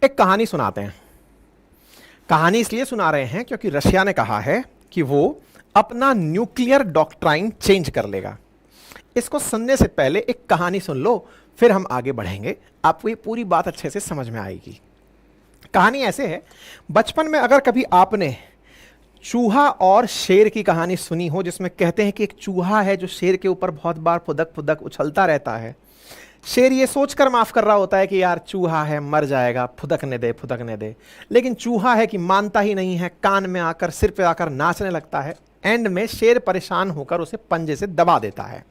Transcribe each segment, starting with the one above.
एक कहानी सुनाते हैं। कहानी इसलिए सुना रहे हैं क्योंकि रशिया ने कहा है कि वो अपना न्यूक्लियर डॉक्ट्राइन चेंज कर लेगा। इसको सुनने से पहले एक कहानी सुन लो, फिर हम आगे बढ़ेंगे, आपको ये पूरी बात अच्छे से समझ में आएगी। कहानी ऐसे है, बचपन में अगर कभी आपने चूहा और शेर की कहानी सुनी हो, जिसमें कहते हैं कि एक चूहा है जो शेर के ऊपर बहुत बार फुदक फुदक उछलता रहता है। शेर ये सोचकर माफ कर रहा होता है कि यार चूहा है, मर जाएगा, फुदकने दे, लेकिन चूहा है कि मानता ही नहीं है, कान में आकर सिर पे आकर नाचने लगता है। एंड में शेर परेशान होकर उसे पंजे से दबा देता है।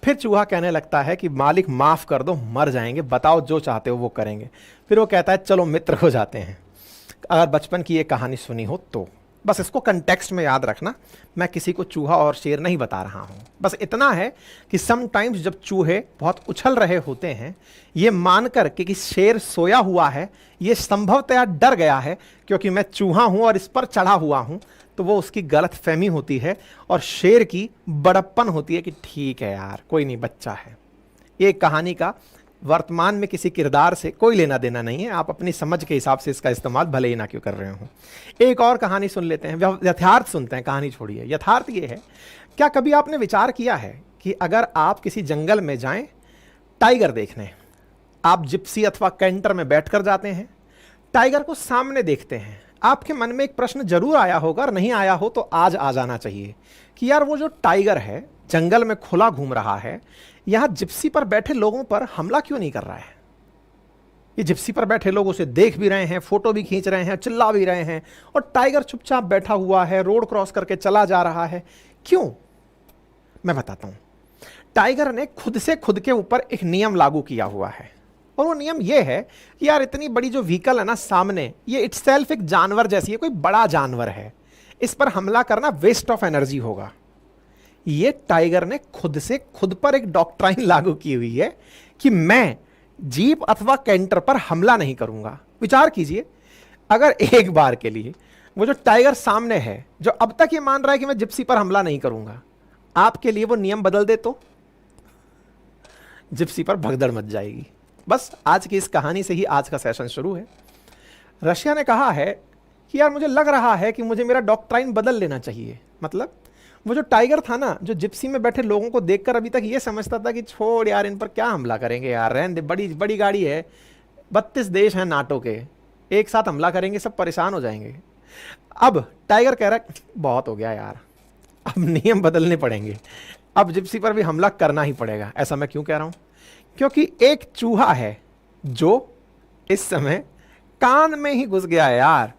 फिर चूहा कहने लगता है कि मालिक माफ कर दो, मर जाएंगे, बताओ जो चाहते हो वो करेंगे। फिर वो कहता है चलो मित्र हो जाते हैं। अगर बचपन की ये कहानी सुनी हो तो बस इसको कंटेक्स्ट में याद रखना, मैं किसी को चूहा और शेर नहीं बता रहा हूँ। बस इतना है कि समटाइम्स जब चूहे बहुत उछल रहे होते हैं, ये मानकर कि शेर सोया हुआ है, ये संभवतया डर गया है क्योंकि मैं चूहा हूँ और इस पर चढ़ा हुआ हूँ, तो वो उसकी गलत फहमी होती है और शेर की बड़प्पन होती है कि ठीक है यार कोई नहीं, बच्चा है। ये कहानी का वर्तमान में किसी किरदार से कोई लेना देना नहीं है, आप अपनी समझ के हिसाब से इसका इस्तेमाल भले ही ना क्यों कर रहे हो। एक और कहानी सुन लेते हैं, यथार्थ सुनते हैं, कहानी छोड़िए। यथार्थ ये है, क्या कभी आपने विचार किया है कि अगर आप किसी जंगल में जाएं टाइगर देखने, आप जिप्सी अथवा कैंटर में बैठकर जाते हैं, टाइगर को सामने देखते हैं, आपके मन में एक प्रश्न जरूर आया होगा, और नहीं आया हो तो आज आ जाना चाहिए कि यार वो जो टाइगर है जंगल में खुला घूम रहा है, यहां जिप्सी पर बैठे लोगों पर हमला क्यों नहीं कर रहा है? ये जिप्सी पर बैठे लोग उसे देख भी रहे हैं, फोटो भी खींच रहे हैं, चिल्ला भी रहे हैं, और टाइगर चुपचाप बैठा हुआ है, रोड क्रॉस करके चला जा रहा है। क्यों? मैं बताता हूं। टाइगर ने खुद से खुद के ऊपर एक नियम लागू किया हुआ है, और वो नियम ये है कि यार इतनी बड़ी जो व्हीकल है ना सामने, ये इटसेल्फ एक जानवर जैसी है, कोई बड़ा जानवर है, इस पर हमला करना वेस्ट ऑफ एनर्जी होगा। ये टाइगर ने खुद से खुद पर एक डॉक्ट्राइन लागू की हुई है कि मैं जीप अथवा कैंटर पर हमला नहीं करूंगा। विचार कीजिए, अगर एक बार के लिए वो जो टाइगर सामने है, जो अब तक ये मान रहा है कि मैं जिप्सी पर हमला नहीं करूंगा, आपके लिए वो नियम बदल दे तो जिप्सी पर भगदड़ मच जाएगी। बस आज की इस कहानी से ही आज का सेशन शुरू है। रशिया ने कहा है कि यार मुझे लग रहा है कि मुझे मेरा डॉक्ट्राइन बदल लेना चाहिए। मतलब वो जो टाइगर था ना, जो जिप्सी में बैठे लोगों को देखकर अभी तक ये समझता था कि छोड़ यार, इन पर क्या हमला करेंगे यार, रहने दे, बड़ी बड़ी गाड़ी है, 32 देश हैं नाटो के, एक साथ हमला करेंगे सब परेशान हो जाएंगे। अब टाइगर कह रहा है बहुत हो गया यार, अब नियम बदलने पड़ेंगे, अब जिप्सी पर भी हमला करना ही पड़ेगा। ऐसा मैं क्यों कह रहा हूं? क्योंकि एक चूहा है जो इस समय कान में ही घुस गया है यार,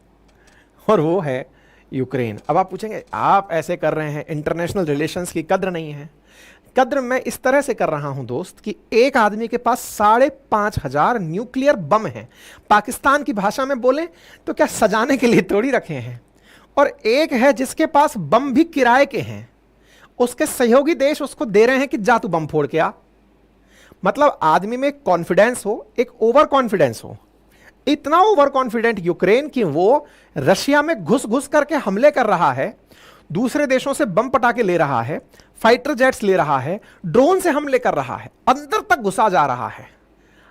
और वो है यूक्रेन। अब आप पूछेंगे आप ऐसे कर रहे हैं, इंटरनेशनल रिलेशंस की कद्र नहीं है। कद्र मैं इस तरह से कर रहा हूं दोस्त कि एक आदमी के पास 5,500 न्यूक्लियर बम हैं। पाकिस्तान की भाषा में बोलें तो क्या सजाने के लिए तोड़ी रखे हैं, और एक है जिसके पास बम भी किराए के हैं, उसके सहयोगी देश उसको दे रहे हैं कि जा तू बम फोड़ के आ। मतलब आदमी में कॉन्फिडेंस हो, एक ओवर कॉन्फिडेंस हो, इतना ओवर कॉन्फिडेंट यूक्रेन कि वो रशिया में घुस घुस करके हमले कर रहा है, दूसरे देशों से बम पटाखे ले रहा है, फाइटर जेट्स ले रहा है, ड्रोन से हमले कर रहा है, अंदर तक घुसा जा रहा है।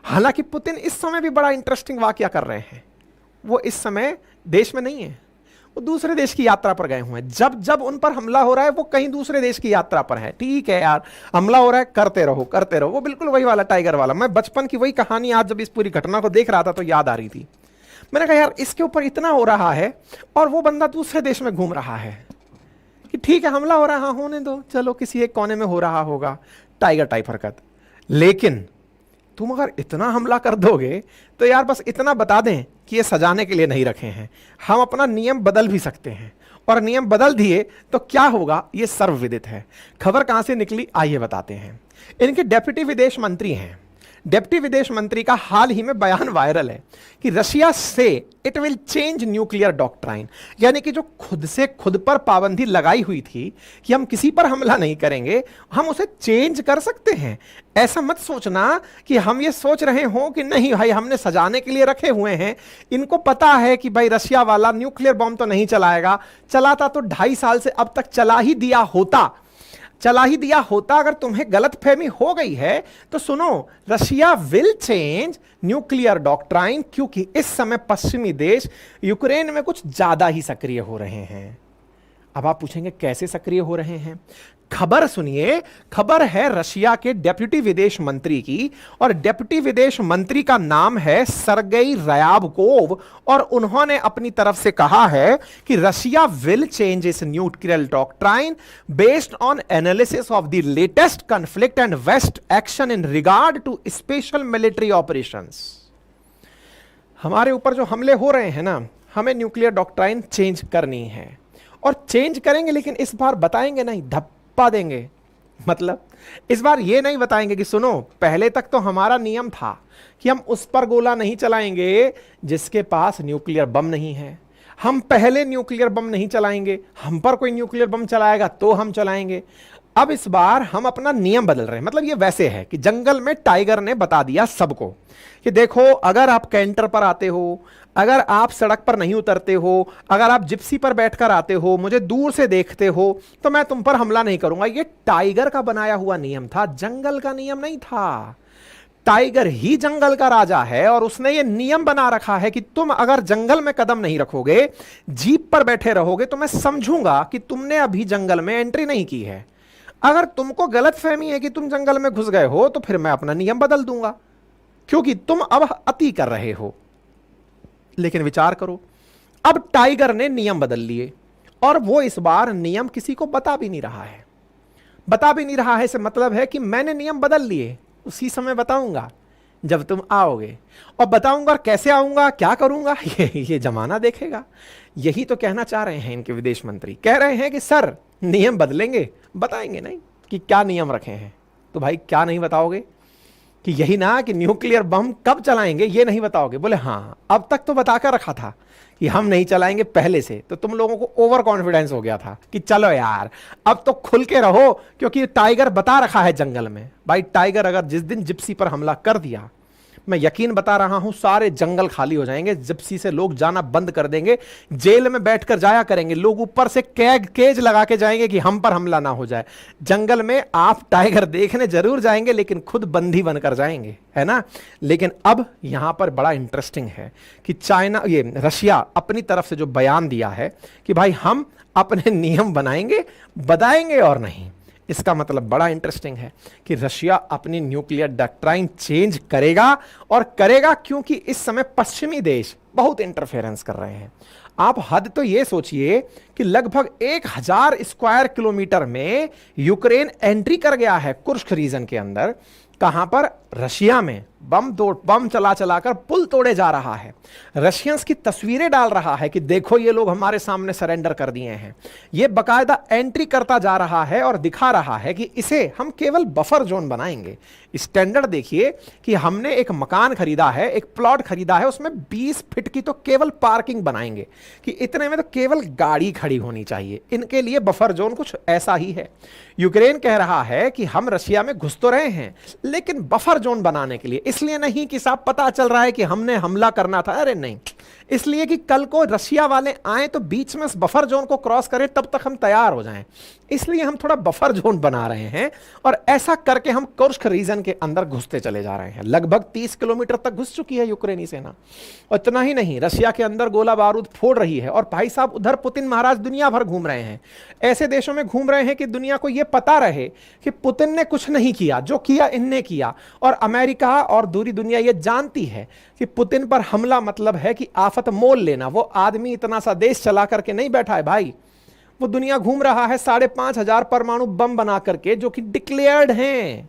हालांकि पुतिन इस समय भी बड़ा इंटरेस्टिंग वाकया कर रहे हैं। वो इस समय देश में नहीं है, वो दूसरे देश की यात्रा पर गए हुए हैं। जब जब उन पर हमला हो रहा है वो कहीं दूसरे देश की यात्रा पर है। ठीक है यार, हमला हो रहा है, करते रहो करते रहो। वो बिल्कुल वही वाला टाइगर वाला, मैं बचपन की वही कहानी आज जब इस पूरी घटना को देख रहा था तो याद आ रही थी। मैंने कहा यार इसके ऊपर इतना हो रहा है और वो बंदा दूसरे देश में घूम रहा है कि ठीक है हमला हो रहा, होने दो, चलो किसी एक कोने में हो रहा होगा, टाइगर टाइप हरकत। लेकिन तुम अगर इतना हमला कर दोगे तो यार बस इतना बता दें कि ये सजाने के लिए नहीं रखे हैं, हम अपना नियम बदल भी सकते हैं, और नियम बदल दिए तो क्या होगा ये सर्वविदित है। खबर कहां से निकली आइए बताते हैं। इनके डेप्यूटी विदेश मंत्री हैं, डेप्टी विदेश मंत्री का हाल ही में बयान वायरल है कि रशिया से it will change nuclear doctrine, यानी कि जो खुद से खुद पर पाबंदी लगाई हुई थी कि हम किसी पर हमला नहीं करेंगे, हम उसे चेंज कर सकते हैं। ऐसा मत सोचना कि हम ये सोच रहे हो कि नहीं भाई हमने सजाने के लिए रखे हुए हैं, इनको पता है कि भाई रशिया वाला न्यूक्लियर बॉम्ब तो नहीं चलाएगा, चलाता तो 2.5 साल से अब तक चला ही दिया होता। चला ही दिया होता। अगर तुम्हें गलतफहमी हो गई है तो सुनो, Russia will change nuclear doctrine, क्योंकि इस समय पश्चिमी देश यूक्रेन में कुछ ज्यादा ही सक्रिय हो रहे हैं। अब आप पूछेंगे कैसे सक्रिय हो रहे हैं? खबर सुनिए, खबर है रशिया के डेप्यूटी विदेश मंत्री की, और डेप्यूटी विदेश मंत्री का नाम है सरगेई रयाबकोव, और उन्होंने अपनी तरफ से कहा है कि Russia will change its nuclear doctrine based on analysis of the latest conflict and West action in regard to special military operations. हमारे ऊपर जो हमले हो रहे हैं ना, हमें न्यूक्लियर डॉक्ट्राइन चेंज करनी है, और चेंज करेंगे, लेकिन इस बार बताएंगे नहीं, धप्पा देंगे। मतलब इस बार ये नहीं बताएंगे कि सुनो, पहले तक तो हमारा नियम था कि हम उस पर गोला नहीं चलाएंगे जिसके पास न्यूक्लियर बम नहीं है, हम पहले न्यूक्लियर बम नहीं चलाएंगे, हम पर कोई न्यूक्लियर बम चलाएगा तो हम चलाएंगे। अब इस बार हम अपना नियम बदल रहे हैं। मतलब ये वैसे है कि जंगल में टाइगर ने बता दिया सबको कि देखो, अगर आप कैंटर पर आते हो, अगर आप सड़क पर नहीं उतरते हो, अगर आप जिप्सी पर बैठकर आते हो, मुझे दूर से देखते हो, तो मैं तुम पर हमला नहीं करूंगा। ये टाइगर का बनाया हुआ नियम था, जंगल का नियम नहीं था। टाइगर ही जंगल का राजा है, और उसने ये नियम बना रखा है कि तुम अगर जंगल में कदम नहीं रखोगे, जीप पर बैठे रहोगे, तो मैं समझूंगा कि तुमने अभी जंगल में एंट्री नहीं की है। अगर तुमको गलतफहमी है कि तुम जंगल में घुस गए हो, तो फिर मैं अपना नियम बदल दूंगा, क्योंकि तुम अब अति कर रहे हो। लेकिन विचार करो, अब टाइगर ने नियम बदल लिए, और वो इस बार नियम किसी को बता भी नहीं रहा है। बता भी नहीं रहा है, इससे मतलब है कि मैंने नियम बदल लिए, उसी समय बताऊंगा जब तुम आओगे, और बताऊंगा कैसे आऊंगा, क्या करूंगा, ये जमाना देखेगा। यही तो कहना चाह रहे हैं इनके विदेश मंत्री। कह रहे हैं कि सर नियम बदलेंगे, बताएंगे नहीं कि क्या नियम रखे हैं। तो भाई क्या नहीं बताओगे? कि यही ना कि न्यूक्लियर बम कब चलाएंगे ये नहीं बताओगे? बोले हाँ, अब तक तो बताकर रखा था कि हम नहीं चलाएंगे पहले से, तो तुम लोगों को ओवर कॉन्फिडेंस हो गया था कि चलो यार अब तो खुल के रहो, क्योंकि टाइगर बता रखा है जंगल में। भाई टाइगर अगर जिस दिन जिप्सी पर हमला कर दिया, मैं यकीन बता रहा हूं, सारे जंगल खाली हो जाएंगे, जिप्सी से लोग जाना बंद कर देंगे, जेल में बैठकर जाया करेंगे लोग, ऊपर से केज लगा के जाएंगे कि हम पर हमला ना हो जाए। जंगल में आप टाइगर देखने जरूर जाएंगे, लेकिन खुद बंदी बनकर जाएंगे, है ना। लेकिन अब यहां पर बड़ा इंटरेस्टिंग है कि चाइना, ये रशिया अपनी तरफ से जो बयान दिया है कि भाई हम अपने नियम बनाएंगे, बताएंगे और नहीं। इसका मतलब बड़ा इंटरेस्टिंग है कि रशिया अपनी न्यूक्लियर डॉक्ट्राइन चेंज करेगा, और करेगा क्योंकि इस समय पश्चिमी देश बहुत इंटरफेरेंस कर रहे हैं। आप हद तो ये सोचिए कि लगभग 1000 स्क्वायर किलोमीटर में यूक्रेन एंट्री कर गया है कुर्स्क रीजन के अंदर। कहां पर? रशिया में। बम चला चलाकर पुल तोड़े जा रहा है, रशियंस की तस्वीरें डाल रहा है कि देखो ये लोग हमारे सामने सरेंडर कर दिए हैं। ये बकायदा एंट्री करता जा रहा है और दिखा रहा है कि इसे हम केवल बफर जोन बनाएंगे। स्टैंडर्ड देखिए कि हमने एक मकान खरीदा है, एक प्लॉट खरीदा है, उसमें 20 फीट की तो केवल पार्किंग बनाएंगे कि इतने में तो केवल गाड़ी खड़ी होनी चाहिए। इनके लिए बफर जोन कुछ ऐसा ही है। यूक्रेन कह रहा है कि हम रशिया में घुस तो रहे हैं, लेकिन बफर जोन बनाने के लिए, इसलिए नहीं कि साहब पता चल रहा है कि हमने हमला करना था, अरे नहीं, इसलिए कि कल को रशिया वाले आए तो बीच में बफर जोन को क्रॉस करें, तब तक हम तैयार हो जाएं। इसलिए हम थोड़ा बफर जोन बना रहे हैं, और ऐसा करके हम कुर्स्क रीजन के अंदर घुसते चले जा रहे हैं। लगभग 30 किलोमीटर तक घुस चुकी है यूक्रेनी सेना। और इतना ही नहीं, रशिया के अंदर गोला बारूद फोड़ रही है। और भाई साहब उधर पुतिन महाराज दुनिया भर घूम रहे हैं, ऐसे देशों में घूम रहे हैं कि दुनिया को यह पता रहे कि पुतिन ने कुछ नहीं किया, जो किया इनने किया। और अमेरिका और दूरी दुनिया यह जानती है कि पुतिन पर हमला मतलब है कि आफत मोल लेना। वो आदमी इतना सा देश चला करके नहीं बैठा है भाई, वो दुनिया घूम रहा है 5,500 परमाणु बम बना करके, जो कि डिक्लेयर्ड हैं।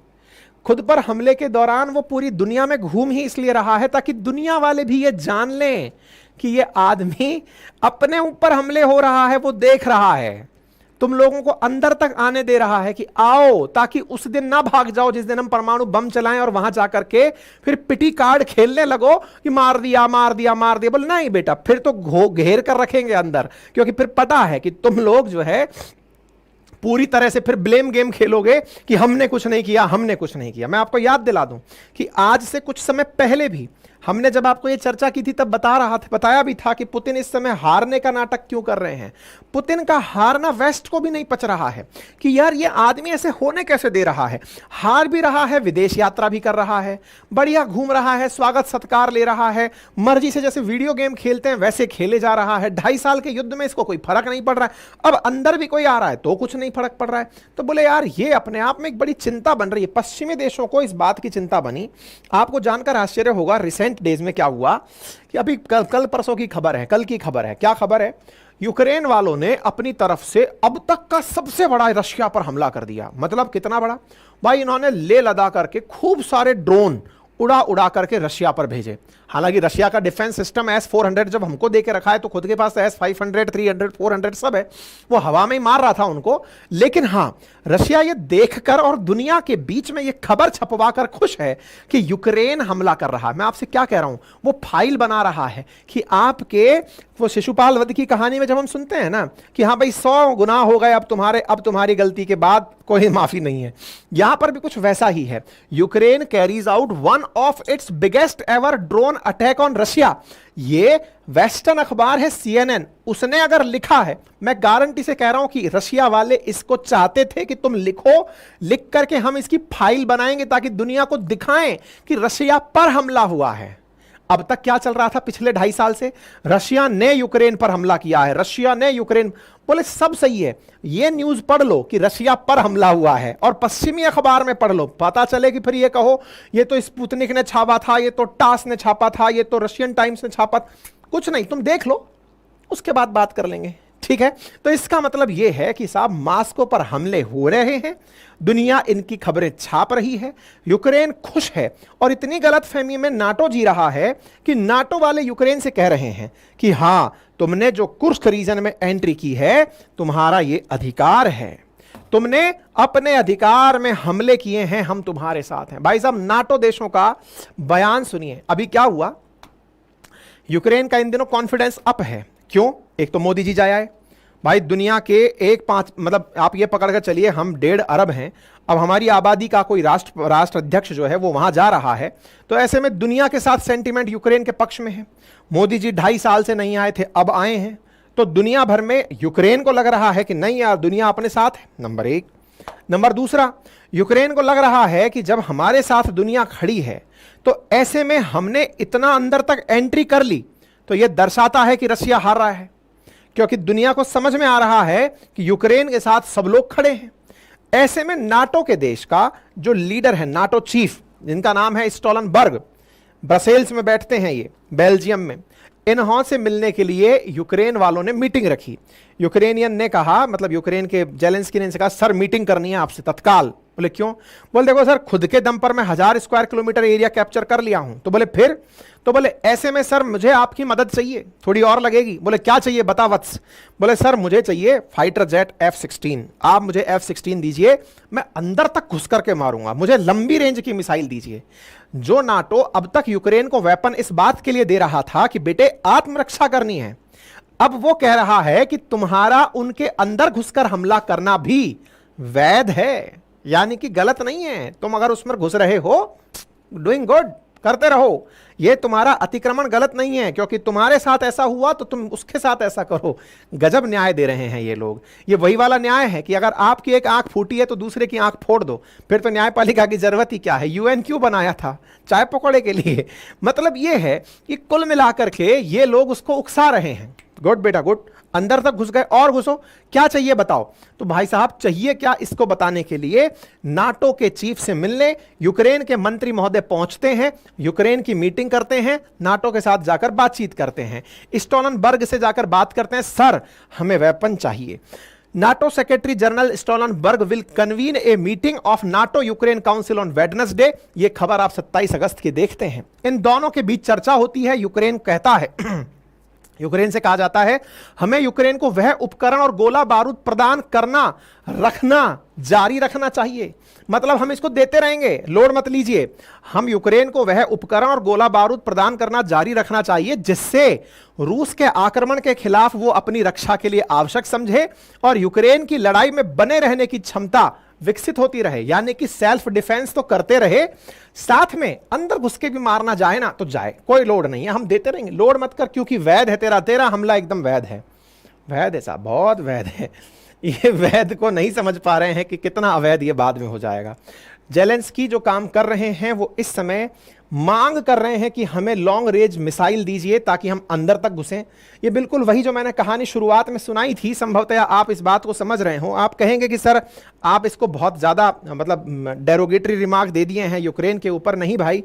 खुद पर हमले के दौरान वो पूरी दुनिया में घूम ही इसलिए रहा है ताकि दुनिया वाले भी ये जान लें कि ये आदमी अपने ऊपर हमले हो रहा है, वो देख रहा है, तुम लोगों को अंदर तक आने दे रहा है कि आओ, ताकि उस दिन ना भाग जाओ जिस दिन हम परमाणु बम चलाएं और वहां जाकर के फिर पिटी कार्ड खेलने लगो कि मार दिया मार दिया मार दिया। बोल नहीं बेटा, फिर तो घेर कर रखेंगे अंदर, क्योंकि फिर पता है कि तुम लोग जो है पूरी तरह से फिर ब्लेम गेम खेलोगे कि हमने कुछ नहीं किया, हमने कुछ नहीं किया। मैं आपको याद दिला दूं कि आज से कुछ समय पहले भी हमने जब आपको ये चर्चा की थी तब बताया भी था कि पुतिन इस समय हारने का नाटक क्यों कर रहे हैं। पुतिन का हारना वेस्ट को भी नहीं पच रहा है कि यार ये आदमी ऐसे होने कैसे दे रहा है। हार भी रहा है, विदेश यात्रा भी कर रहा है, बढ़िया घूम रहा है, स्वागत सत्कार ले रहा है, मर्जी से जैसे वीडियो गेम खेलते हैं वैसे खेले जा रहा है। 2.5 साल के युद्ध में इसको कोई फर्क नहीं पड़ रहा है। अब अंदर भी कोई आ रहा है तो कुछ नहीं फर्क पड़ रहा है। तो बोले यार ये अपने आप में एक बड़ी चिंता बन रही है। पश्चिमी देशों को इस बात की चिंता बनी। आपको जानकर आश्चर्य होगा रिसेंट डेज में क्या हुआ कि अभी कल परसों की खबर है, कल की खबर है। क्या खबर है? यूक्रेन वालों ने अपनी तरफ से अब तक का सबसे बड़ा रशिया पर हमला कर दिया। मतलब कितना बड़ा भाई, इन्होंने ले लदा करके खूब सारे ड्रोन उड़ा उड़ा करके रशिया पर भेजे। हालांकि रशिया का डिफेंस सिस्टम S-400 जब हमको दे के रखा है तो खुद के पास S-500, 300, 400 सब है, वो हवा में ही मार रहा था उनको। लेकिन हां, रशिया ये देखकर और दुनिया के बीच में ये खबर छपवा कर खुश है कि यूक्रेन हमला कर रहा है। मैं आपसे क्या कह रहा हूं, वो फाइल बना रहा है कि आपके वो शिशुपाल वध की कहानी में जब हम सुनते हैं ना कि हाँ भाई 100 गुनाह हो गए अब तुम्हारी गलती के बाद कोई माफी नहीं है, यहां पर भी कुछ वैसा ही है। Ukraine carries out one of its biggest ever drone attack on Russia. ये वेस्टर्न अखबार है CNN, उसने अगर लिखा है, मैं गारंटी से कह रहा हूं कि रशिया वाले इसको चाहते थे कि तुम लिखो, लिख करके हम इसकी फाइल बनाएंगे ताकि दुनिया को दिखाएं कि रशिया पर हमला हुआ है। अब तक क्या चल रहा था पिछले 2.5 साल से? रशिया ने यूक्रेन पर हमला किया है, रशिया ने यूक्रेन, बोले सब सही है। ये न्यूज पढ़ लो कि रशिया पर हमला हुआ है और पश्चिमी अखबार में पढ़ लो, पता चले कि फिर ये कहो ये तो स्पुतनिक ने छापा था, ये तो टास ने छापा था, ये तो रशियन टाइम्स ने छापा। कुछ नहीं, तुम देख लो, उसके बाद बात कर लेंगे, ठीक है? तो इसका मतलब यह है कि साहब मास्को पर हमले हो रहे हैं, दुनिया इनकी खबरें छाप रही है, यूक्रेन खुश है। और इतनी गलतफहमी में नाटो जी रहा है कि नाटो वाले यूक्रेन से कह रहे हैं कि हां, तुमने जो कुर्स्क रीजन में एंट्री की है तुम्हारा ये अधिकार है, तुमने अपने अधिकार में हमले किए हैं, हम तुम्हारे साथ हैं। भाई साहब नाटो देशों का बयान सुनिए। अभी क्या हुआ, यूक्रेन का इन दिनों कॉन्फिडेंस अप है। क्यों? एक तो मोदी जी जाए भाई, दुनिया के 1.5 मतलब आप ये पकड़ कर चलिए हम 1.5 अरब हैं। अब हमारी आबादी का कोई राष्ट्र अध्यक्ष जो है वो वहां जा रहा है, तो ऐसे में दुनिया के साथ सेंटीमेंट यूक्रेन के पक्ष में है। मोदी जी 2.5 साल से नहीं आए थे, अब आए हैं, तो दुनिया भर में यूक्रेन को लग रहा है कि नहीं यार दुनिया अपने साथ है, नंबर 1। नंबर दूसरा, यूक्रेन को लग रहा है कि जब हमारे साथ दुनिया खड़ी है तो ऐसे में हमने इतना अंदर तक एंट्री कर ली तो यह दर्शाता है कि रशिया हार रहा है, क्योंकि दुनिया को समझ में आ रहा है कि यूक्रेन के साथ सब लोग खड़े हैं। ऐसे में नाटो के देश का जो लीडर है, नाटो चीफ, जिनका नाम है स्टोलनबर्ग, ब्रसेल्स में बैठते हैं ये, बेल्जियम में, इन्हों से मिलने के लिए यूक्रेन वालों ने मीटिंग रखी। यूक्रेनियन ने कहा, मतलब यूक्रेन के जेलेंस्की ने कहा सर मीटिंग करनी है आपसे तत्काल। बोले क्यों? बोले देखो सर खुद के दम पर मैं 1000 स्क्वायर किलोमीटर एरिया कैप्चर कर लिया हूं। तो बोले फिर? तो बोले ऐसे में सर मुझे आपकी मदद चाहिए, थोड़ी और लगेगी। बोले क्या चाहिए बता वत्स? बोले सर मुझे चाहिए फाइटर जेट F-16, आप मुझे F-16 दीजिए, मैं अंदर तक घुस करके मारूंगा, मुझे लंबी रेंज की मिसाइल दीजिए। जो नाटो अब तक यूक्रेन को वेपन इस बात के लिए दे रहा था कि बेटे आत्मरक्षा करनी है, अब वो कह रहा है कि तुम्हारा उनके अंदर घुसकर हमला करना भी वैध है, यानी कि गलत नहीं है। तुम अगर उसमें घुस रहे हो, डूइंग गुड, करते रहो, ये तुम्हारा अतिक्रमण गलत नहीं है, क्योंकि तुम्हारे साथ ऐसा हुआ तो तुम उसके साथ ऐसा करो। गजब न्याय दे रहे हैं ये लोग। ये वही वाला न्याय है कि अगर आपकी एक आंख फूटी है तो दूसरे की आंख फोड़ दो, फिर तो न्यायपालिका की जरूरत ही क्या है? UN क्यों बनाया था? चाय पकौड़े के लिए। मतलब ये है कि कुल मिलाकर के ये लोग उसको उकसा रहे हैं। गुड बेटा गुड, अंदर तक घुस गए और घुसो, क्या चाहिए बताओ? तो भाई साहब चाहिए क्या, इसको बताने के लिए नाटो के चीफ से मिलने यूक्रेन के मंत्री महोदय पहुंचते हैं, यूक्रेन की मीटिंग करते हैं, नाटो के साथ जाकर बातचीत करते हैं, स्टोलनबर्ग से जाकर बात करते हैं, सर हमें वेपन चाहिए। NATO secretary general Stoltenberg will convene a meeting of NATO Ukraine council on Wednesday. ये खबर आप 27 अगस्त की देखते हैं। इन दोनों के बीच चर्चा होती है। यूक्रेन कहता है यूक्रेन से कहा जाता है हमें यूक्रेन को वह उपकरण और गोला बारूद प्रदान करना, रखना जारी रखना चाहिए, मतलब हम इसको देते रहेंगे, लोड मत लीजिए। हम यूक्रेन को वह उपकरण और गोला बारूद प्रदान करना जारी रखना चाहिए जिससे रूस के आक्रमण के खिलाफ वो अपनी रक्षा के लिए आवश्यक समझे और यूक्रेन की लड़ाई में बने रहने की क्षमता विकसित होती रहे, यानी कि सेल्फ डिफेंस तो करते रहे, साथ में अंदर घुस के भी मारना जाए ना तो जाए, कोई लोड नहीं है, हम देते रहेंगे, लोड मत कर, क्योंकि वैध है तेरा हमला, एकदम वैध है, वैध है साहब, बहुत वैध है। ये वैध को नहीं समझ पा रहे हैं कि कितना अवैध ये बाद में हो जाएगा। जेलेंस्की जो काम कर रहे हैं वो इस समय मांग कर रहे हैं कि हमें लॉन्ग रेंज मिसाइल दीजिए ताकि हम अंदर तक घुसें। ये बिल्कुल वही जो मैंने कहानी शुरुआत में सुनाई थी, संभवतः आप इस बात को समझ रहे हो। आप कहेंगे कि सर आप इसको बहुत ज़्यादा मतलब डेरोगेटरी रिमार्क दे दिए हैं यूक्रेन के ऊपर। नहीं भाई,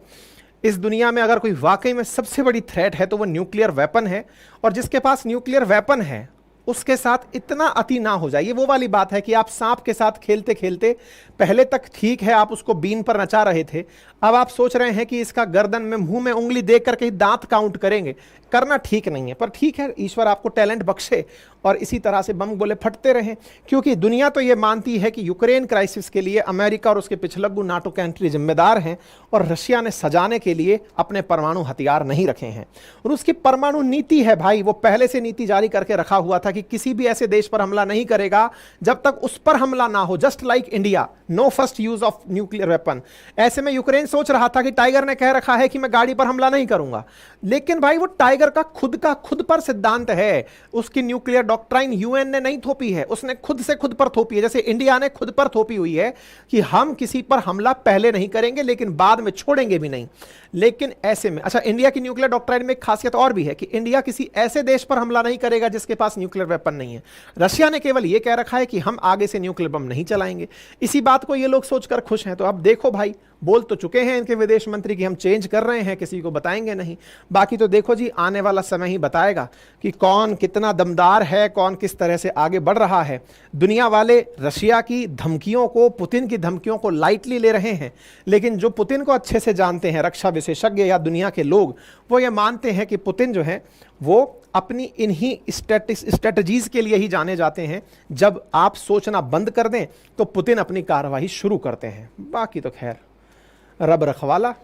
इस दुनिया में अगर कोई वाकई में सबसे बड़ी थ्रेट है तो वो न्यूक्लियर वेपन है, और जिसके पास न्यूक्लियर वेपन है उसके साथ इतना अति ना हो जाइए। वो वाली बात है कि आप सांप के साथ खेलते खेलते पहले तक ठीक है, आप उसको बीन पर नचा रहे थे, अब आप सोच रहे हैं कि इसका गर्दन में मुंह में उंगली देख करके ही दांत काउंट करेंगे। करना ठीक नहीं है, पर ठीक है, ईश्वर आपको टैलेंट बख्शे और इसी तरह से बम गोले फटते रहें, क्योंकि दुनिया तो ये मानती है कि यूक्रेन क्राइसिस के लिए अमेरिका और उसके पिछलग्गू नाटो कंट्री जिम्मेदार हैं और रशिया ने सजाने के लिए अपने परमाणु हथियार नहीं रखे हैं। और उसकी परमाणु नीति है भाई, वो पहले से नीति जारी करके रखा हुआ था कि किसी भी ऐसे देश पर हमला नहीं करेगा जब तक उस पर हमला ना हो, just like India, no first use of nuclear weapon. ऐसे में यूक्रेन सोच रहा था कि टाइगर ने कह रखा है कि मैं गाड़ी पर हमला नहीं करूंगा, लेकिन भाई वो टाइगर का खुद पर सिद्धांत है, उसकी न्यूक्लियर डॉक्ट्राइन यूएन ने नहीं थोपी है, उसने खुद से खुद पर थोपी है। जैसे इंडिया ने खुद पर थोपी हुई है कि हम किसी पर हमला पहले नहीं करेंगे लेकिन बाद में छोड़ेंगे भी नहीं। लेकिन ऐसे में अच्छा, इंडिया की न्यूक्लियर डॉक्ट्राइन में एक खासियत और भी है कि इंडिया किसी ऐसे देश पर हमला नहीं करेगा जिसके पास न्यूक्लियर वेपन नहीं है। रशिया ने केवल यह कह रखा है कि हम आगे से न्यूक्लियर बम नहीं चलाएंगे। इसी बात को ये लोग सोचकर खुश हैं। तो अब देखो भाई, बोल तो चुके हैं इनके विदेश मंत्री कि हम चेंज कर रहे हैं, किसी को बताएंगे नहीं। बाकी तो देखो जी, आने वाला समय ही बताएगा कि कौन कितना दमदार है, कौन किस तरह से आगे बढ़ रहा है। दुनिया वाले रशिया की धमकियों को, पुतिन की धमकियों को लाइटली ले रहे हैं, लेकिन जो पुतिन को अच्छे से जानते हैं, रक्षा विशेषज्ञ या दुनिया के लोग, वो ये मानते हैं कि पुतिन जो है वो अपनी इन्हीं स्ट्रेटजीज के लिए ही जाने जाते हैं। जब आप सोचना बंद कर दें तो पुतिन अपनी कार्रवाई शुरू करते हैं। बाकी तो खैर रब रखवाला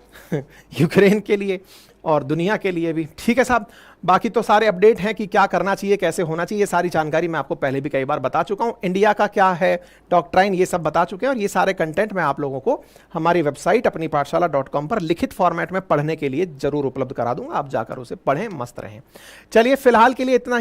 यूक्रेन के लिए और दुनिया के लिए भी। ठीक है साहब, बाकी तो सारे अपडेट हैं कि क्या करना चाहिए, कैसे होना चाहिए, सारी जानकारी मैं आपको पहले भी कई बार बता चुका हूं। इंडिया का क्या है डॉक्ट्राइन, ये सब बता चुके हैं, और ये सारे कंटेंट मैं आप लोगों को हमारी वेबसाइट अपनी पाठशाला.com पर लिखित फॉर्मेट में पढ़ने के लिए जरूर उपलब्ध करा दूंगा। आप जाकर उसे पढ़ें, मस्त रहें। चलिए फिलहाल के लिए इतना